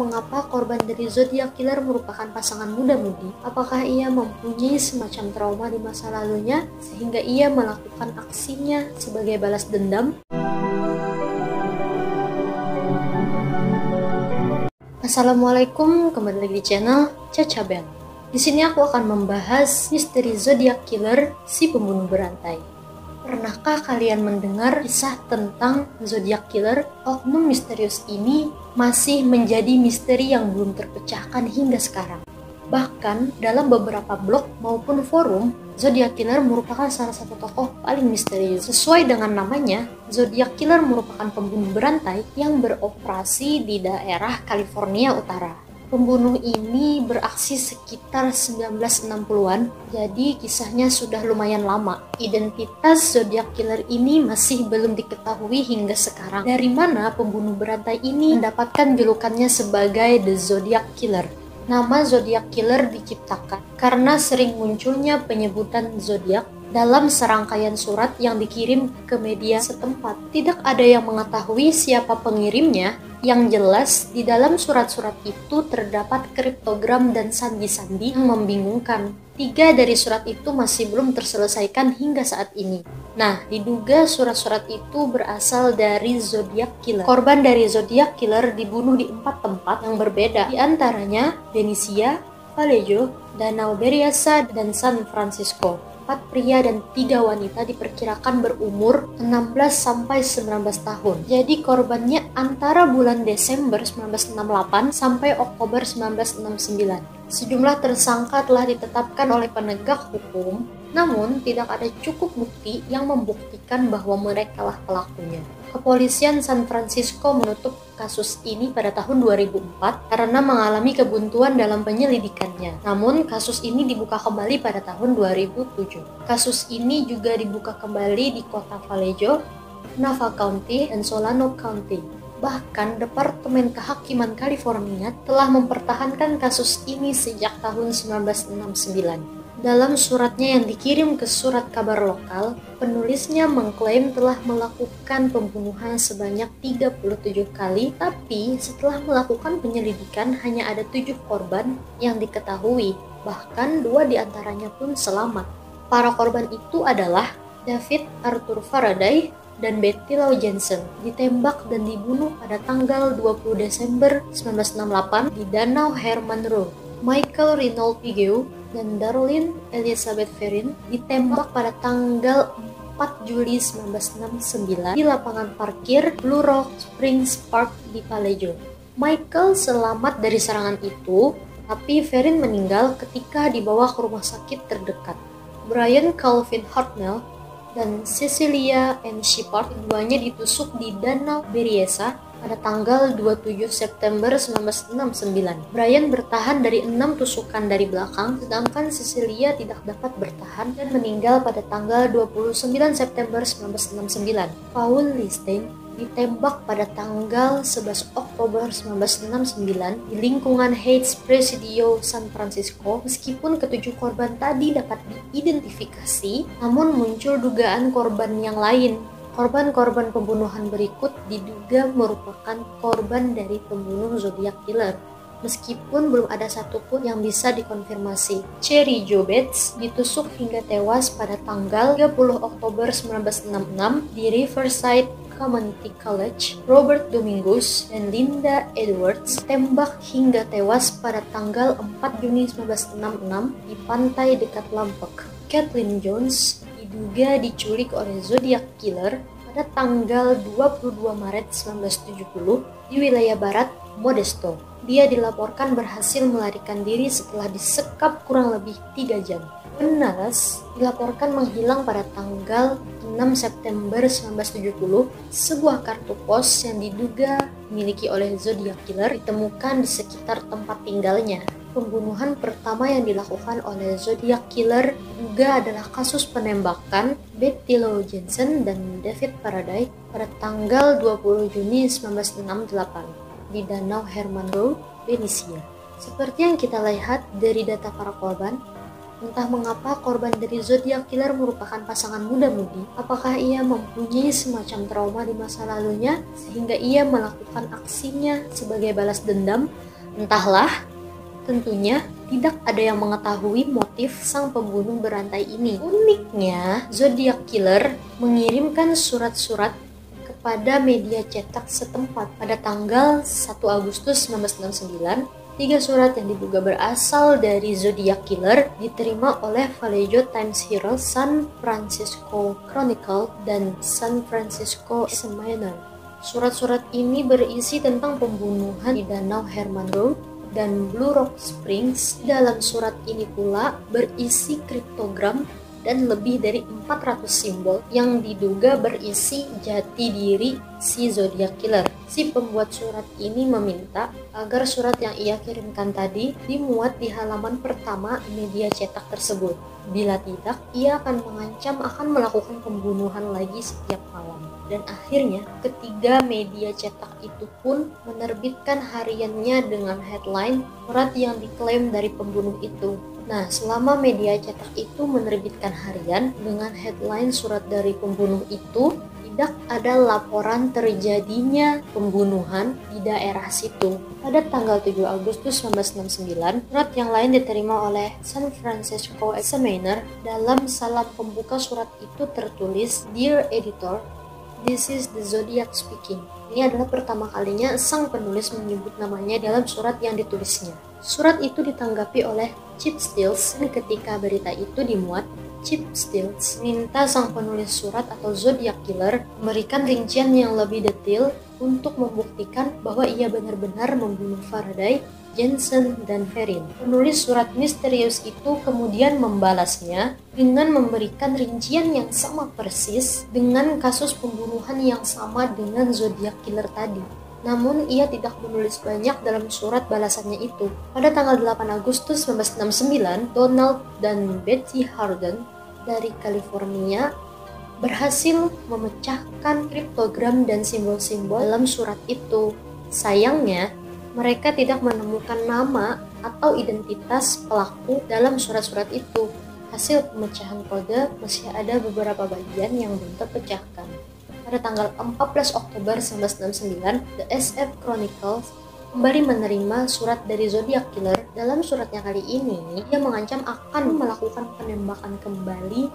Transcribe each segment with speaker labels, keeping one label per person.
Speaker 1: mengapa korban dari Zodiac Killer merupakan pasangan muda-mudi. Apakah ia mempunyai semacam trauma di masa lalunya sehingga ia melakukan aksinya sebagai balas dendam? Assalamualaikum, kembali lagi di channel Caca Bel. Di sini aku akan membahas misteri Zodiac Killer, si pembunuh berantai. Pernahkah kalian mendengar kisah tentang Zodiac Killer? Oknum misterius ini masih menjadi misteri yang belum terpecahkan hingga sekarang. Bahkan dalam beberapa blog maupun forum, Zodiac Killer merupakan salah satu tokoh paling misterius. Sesuai dengan namanya, Zodiac Killer merupakan pembunuh berantai yang beroperasi di daerah California Utara. Pembunuh ini beraksi sekitar 1960-an, jadi kisahnya sudah lumayan lama. Identitas Zodiac Killer ini masih belum diketahui hingga sekarang. Dari mana pembunuh berantai ini mendapatkan julukannya sebagai The Zodiac Killer? Nama Zodiac Killer diciptakan karena sering munculnya penyebutan zodiak dalam serangkaian surat yang dikirim ke media setempat. Tidak ada yang mengetahui siapa pengirimnya. Yang jelas, di dalam surat-surat itu terdapat kriptogram dan sandi-sandi yang membingungkan. 3 dari surat itu masih belum terselesaikan hingga saat ini. Nah, diduga surat-surat itu berasal dari Zodiac Killer. Korban dari Zodiac Killer dibunuh di 4 tempat yang berbeda, di antaranya Benicia, Vallejo, Danau Berryessa, dan San Francisco. 4 pria dan 3 wanita diperkirakan berumur 16-19 tahun. Jadi korbannya antara bulan Desember 1968 sampai Oktober 1969. Sejumlah tersangka telah ditetapkan oleh penegak hukum, namun tidak ada cukup bukti yang membuktikan bahwa mereka lah pelakunya. Kepolisian San Francisco menutup kasus ini pada tahun 2004 karena mengalami kebuntuan dalam penyelidikannya. Namun kasus ini dibuka kembali pada tahun 2007. Kasus ini juga dibuka kembali di kota Vallejo, Napa County, dan Solano County. Bahkan Departemen Kehakiman California telah mempertahankan kasus ini sejak tahun 1969. Dalam suratnya yang dikirim ke surat kabar lokal, penulisnya mengklaim telah melakukan pembunuhan sebanyak 37 kali, tapi setelah melakukan penyelidikan hanya ada 7 korban yang diketahui, bahkan 2 diantaranya pun selamat. Para korban itu adalah David Arthur Faraday dan Betty Lou Jensen, ditembak dan dibunuh pada tanggal 20 Desember 1968 di Danau Herman Road. Michael Reynolds Pigou dan Darlene Elizabeth Ferrin ditembak pada tanggal 4 Juli 1969 di lapangan parkir Blue Rock Springs Park di Vallejo. Michael selamat dari serangan itu, tapi Ferrin meninggal ketika dibawa ke rumah sakit terdekat. Brian Calvin Hartnell dan Cecilia Ann Shepard keduanya ditusuk di Danau Berryessa pada tanggal 27 September 1969. Brian bertahan dari 6 tusukan dari belakang, sedangkan Cecilia tidak dapat bertahan dan meninggal pada tanggal 29 September 1969. Paul Listein ditembak pada tanggal 11 Oktober 1969 di lingkungan Heights Presidio, San Francisco. Meskipun ketujuh korban tadi dapat diidentifikasi, namun muncul dugaan korban yang lain. Korban-korban pembunuhan berikut diduga merupakan korban dari pembunuh Zodiac Killer, meskipun belum ada satupun yang bisa dikonfirmasi. Cherry Jo Bates ditusuk hingga tewas pada tanggal 30 Oktober 1966 di Riverside Community College. Robert Domingos dan Linda Edwards tembak hingga tewas pada tanggal 4 Juni 1966 di pantai dekat Lompoc. Kathleen Jones diduga diculik oleh Zodiac Killer pada tanggal 22 Maret 1970 di wilayah barat Modesto. Dia dilaporkan berhasil melarikan diri setelah disekap kurang lebih 3 jam. Penaras dilaporkan menghilang pada tanggal 6 September 1970. Sebuah kartu pos yang diduga dimiliki oleh Zodiac Killer ditemukan di sekitar tempat tinggalnya. Pembunuhan pertama yang dilakukan oleh Zodiac Killer juga adalah kasus penembakan Betty Lou Jensen dan David Faraday pada tanggal 20 Juni 1968 di Danau Herman Road, Benicia. Seperti yang kita lihat dari data para korban, entah mengapa korban dari Zodiac Killer merupakan pasangan muda-mudi. Apakah ia mempunyai semacam trauma di masa lalunya sehingga ia melakukan aksinya sebagai balas dendam, Entahlah, tentunya tidak ada yang mengetahui motif sang pembunuh berantai ini. Uniknya, Zodiac Killer mengirimkan surat-surat kepada media cetak setempat pada tanggal 1 Agustus 1969. 3 surat yang diduga berasal dari Zodiac Killer diterima oleh Vallejo Times Herald, San Francisco Chronicle, dan San Francisco Examiner. Surat-surat ini berisi tentang pembunuhan di Danau Herman Road dan Blue Rock Springs. Dalam surat ini pula berisi kriptogram dan lebih dari 400 simbol yang diduga berisi jati diri si Zodiac Killer. Si pembuat surat ini meminta agar surat yang ia kirimkan tadi dimuat di halaman pertama media cetak tersebut. Bila tidak, ia akan mengancam akan melakukan pembunuhan lagi setiap malam. Dan akhirnya, ketiga media cetak itu pun menerbitkan hariannya dengan headline surat yang diklaim dari pembunuh itu. Nah, selama media cetak itu menerbitkan harian dengan headline surat dari pembunuh itu, tidak ada laporan terjadinya pembunuhan di daerah situ. Pada tanggal 7 Agustus 1969, surat yang lain diterima oleh San Francisco Examiner. Dalam salam pembuka surat itu tertulis, "Dear Editor, this is the Zodiac speaking." Ini adalah pertama kalinya sang penulis menyebut namanya dalam surat yang ditulisnya. Surat itu ditanggapi oleh Chip Stills, dan ketika berita itu dimuat, Chip Stills minta sang penulis surat atau Zodiac Killer memberikan rincian yang lebih detail untuk membuktikan bahwa ia benar-benar membunuh Faraday, Jensen, dan Perrin. Penulis surat misterius itu kemudian membalasnya dengan memberikan rincian yang sama persis dengan kasus pembunuhan yang sama dengan Zodiac Killer tadi. Namun ia tidak menulis banyak dalam surat balasannya itu. Pada tanggal 8 Agustus 1969, Donald dan Betsy Harden dari California berhasil memecahkan kriptogram dan simbol-simbol dalam surat itu. Sayangnya, mereka tidak menemukan nama atau identitas pelaku dalam surat-surat itu. Hasil pemecahan kode masih ada beberapa bagian yang belum terpecahkan. Pada tanggal 14 Oktober 1969, The SF Chronicle kembali menerima surat dari Zodiac Killer. Dalam suratnya kali ini, dia mengancam akan melakukan penembakan kembali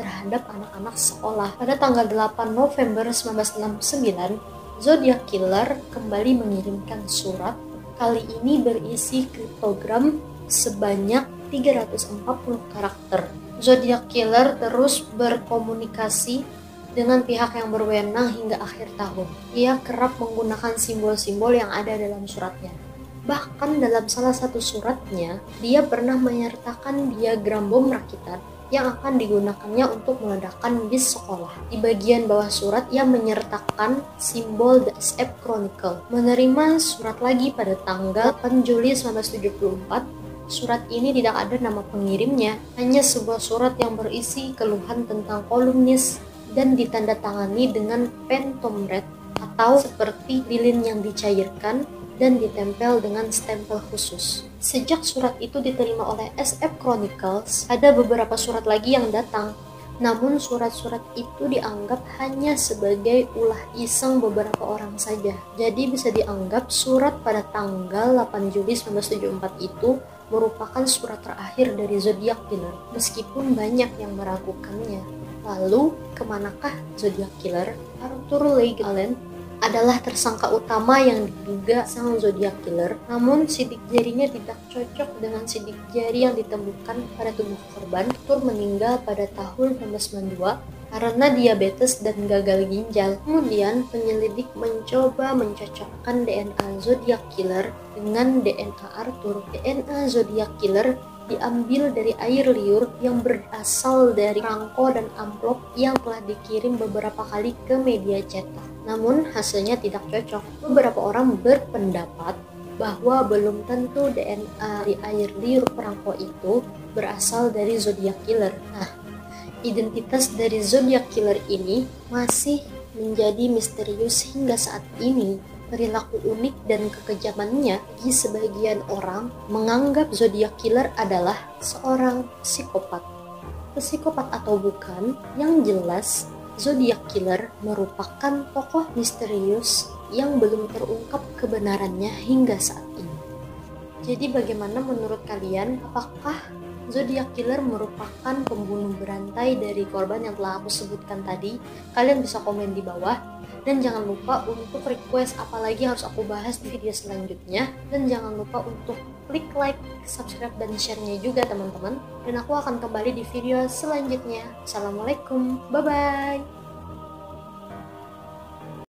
Speaker 1: terhadap anak-anak sekolah. Pada tanggal 8 November 1969, Zodiac Killer kembali mengirimkan surat. Kali ini berisi kriptogram sebanyak 340 karakter. Zodiac Killer terus berkomunikasi dengan pihak yang berwenang hingga akhir tahun. Ia kerap menggunakan simbol-simbol yang ada dalam suratnya. Bahkan dalam salah satu suratnya, dia pernah menyertakan diagram bom rakitan yang akan digunakannya untuk meledakkan bis sekolah. Di bagian bawah surat, ia menyertakan simbol The SF Chronicle. Menerima surat lagi pada tanggal 8 Juli 1974, surat ini tidak ada nama pengirimnya, hanya sebuah surat yang berisi keluhan tentang kolumnis dan ditandatangani dengan pen tomret atau seperti lilin yang dicairkan dan ditempel dengan stempel khusus. Sejak surat itu diterima oleh SF Chronicles, ada beberapa surat lagi yang datang. Namun surat-surat itu dianggap hanya sebagai ulah iseng beberapa orang saja. Jadi bisa dianggap surat pada tanggal 8 Juli 1974 itu merupakan surat terakhir dari Zodiac Killer, meskipun banyak yang meragukannya. Lalu, kemanakah Zodiac Killer? Arthur Leigh Allen adalah tersangka utama yang diduga sang Zodiac Killer. Namun, sidik jarinya tidak cocok dengan sidik jari yang ditemukan pada tubuh korban. Arthur meninggal pada tahun 1992 karena diabetes dan gagal ginjal. Kemudian, penyelidik mencoba mencocokkan DNA Zodiac Killer dengan DNA Arthur. DNA Zodiac Killer diambil dari air liur yang berasal dari rangko dan amplop yang telah dikirim beberapa kali ke media cetak. Namun hasilnya tidak cocok. Beberapa orang berpendapat bahwa belum tentu DNA di air liur perangko itu berasal dari Zodiac Killer. Nah, identitas dari Zodiac Killer ini masih menjadi misterius hingga saat ini. Perilaku unik dan kekejamannya bagi sebagian orang menganggap Zodiac Killer adalah seorang psikopat. Psikopat atau bukan, yang jelas Zodiac Killer merupakan tokoh misterius yang belum terungkap kebenarannya hingga saat ini. Jadi bagaimana menurut kalian? Apakah Zodiac Killer merupakan pembunuh berantai dari korban yang telah aku sebutkan tadi? Kalian bisa komen di bawah. Dan jangan lupa untuk request apalagi harus aku bahas di video selanjutnya. Dan jangan lupa untuk klik like, subscribe, dan share-nya juga teman-teman. Dan aku akan kembali di video selanjutnya. Assalamualaikum, bye-bye.